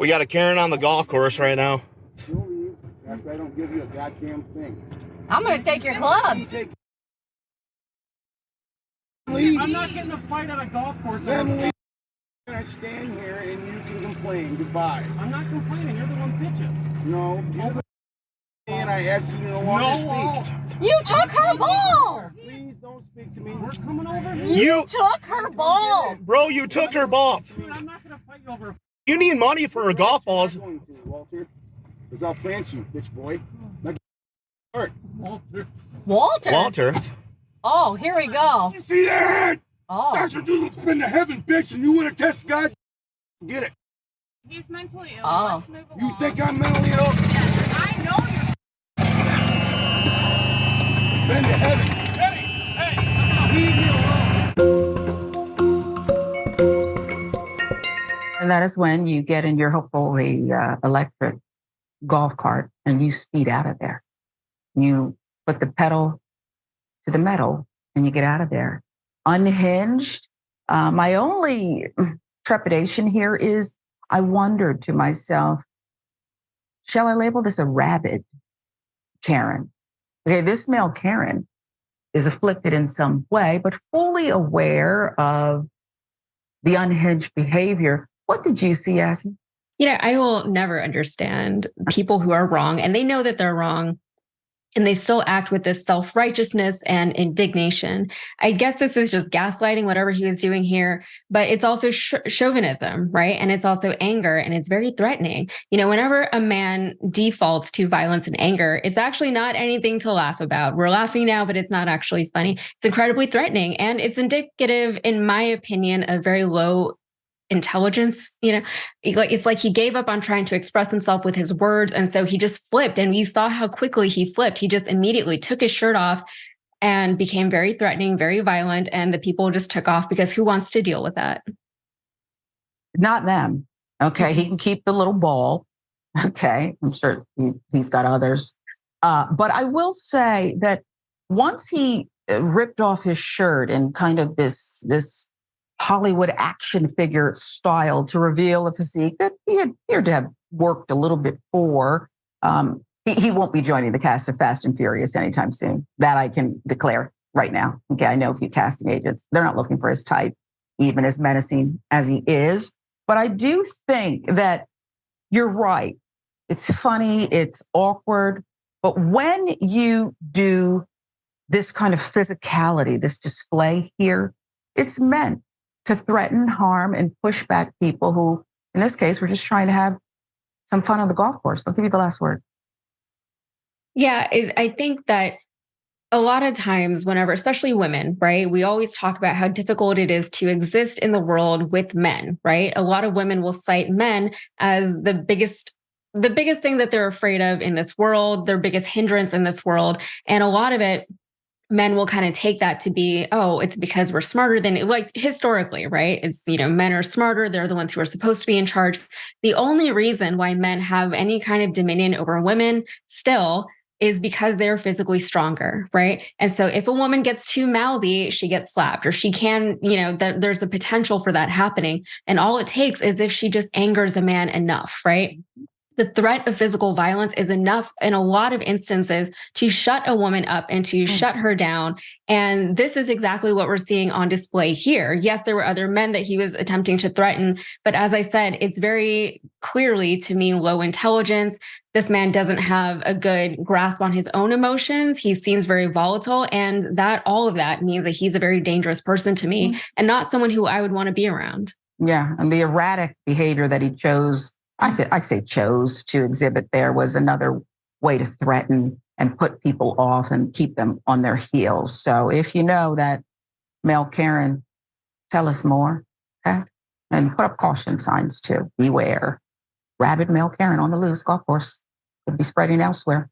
We got a Karen on the golf course right now. You'll leave after I don't give you a goddamn thing. I'm going to take your clubs. Leave. I'm not getting a fight on a golf course. Then leave. And I stand here and you can complain. Goodbye. I'm not complaining. You're the one bitching. No, you're the and I asked you to no longer speak. You took her ball. Please don't speak to me. We're coming over here. You took her ball. Bro, you took her ball. Dude, I'm not going to fight you over. You need money for her golf balls. I'm going to, Walter. Because I'll plant you, bitch boy. Now, Walter. Walter. Oh, here we go. you see that? Oh. That's what you been to heaven, bitch, and you would have tested God. Get it. He's mentally ill. Oh. Let's move You along. think I'm mentally ill? I know you're. Been to heaven. Leave me alone. And that is when you get in your hopefully electric golf cart and you speed out of there. You put the pedal to the metal and you get out of there. Unhinged. My only trepidation here is I wondered to myself, shall I label this a rabid Karen? Okay, this male Karen is afflicted in some way, but fully aware of the unhinged behavior. What did you see, Yasmin? I will never understand people who are wrong and they know that they're wrong and they still act with this self-righteousness and indignation. I guess this is just gaslighting, whatever he was doing here, but it's also chauvinism, right? And it's also anger and it's very threatening. Whenever a man defaults to violence and anger, it's actually not anything to laugh about. We're laughing now, but it's not actually funny. It's incredibly threatening. And it's indicative, in my opinion, of very low intelligence. It's like he gave up on trying to express himself with his words. And so he just flipped. And you saw how quickly he flipped. He just immediately took his shirt off and became very threatening, very violent. And the people just took off because who wants to deal with that? Not them. Okay. He can keep the little ball. Okay. I'm sure he's got others. But I will say that once he ripped off his shirt and kind of this Hollywood action figure style to reveal a physique that he had appeared to have worked a little bit for. He won't be joining the cast of Fast and Furious anytime soon. That I can declare right now. Okay, I know a few casting agents. They're not looking for his type, even as menacing as he is. But I do think that you're right. It's funny, it's awkward. But when you do this kind of physicality, this display here, it's meant to threaten, harm, and push back people who, in this case, were just trying to have some fun on the golf course. I'll give you the last word. Yeah, I think that a lot of times whenever, especially women, right, we always talk about how difficult it is to exist in the world with men, right? A lot of women will cite men as the biggest thing that they're afraid of in this world, their biggest hindrance in this world. And a lot of it, men will kind of take that to be, oh, it's because we're smarter than, like, historically, right? It's, men are smarter. They're the ones who are supposed to be in charge. The only reason why men have any kind of dominion over women still is because they're physically stronger, right? And so if a woman gets too mouthy, she gets slapped, or she can, there's a potential for that happening. And all it takes is if she just angers a man enough, right? The threat of physical violence is enough in a lot of instances to shut a woman up and to shut her down. And this is exactly what we're seeing on display here. Yes, there were other men that he was attempting to threaten, but as I said, it's very clearly, to me, low intelligence. This man doesn't have a good grasp on his own emotions. He seems very volatile, and all of that means that he's a very dangerous person to me and not someone who I would want to be around. Yeah, and the erratic behavior that he chose, I say chose to exhibit there, was another way to threaten and put people off and keep them on their heels. So if you know that male Karen, tell us more, okay? And put up caution signs too. Beware. Rabid male Karen on the loose golf course. Could be spreading elsewhere.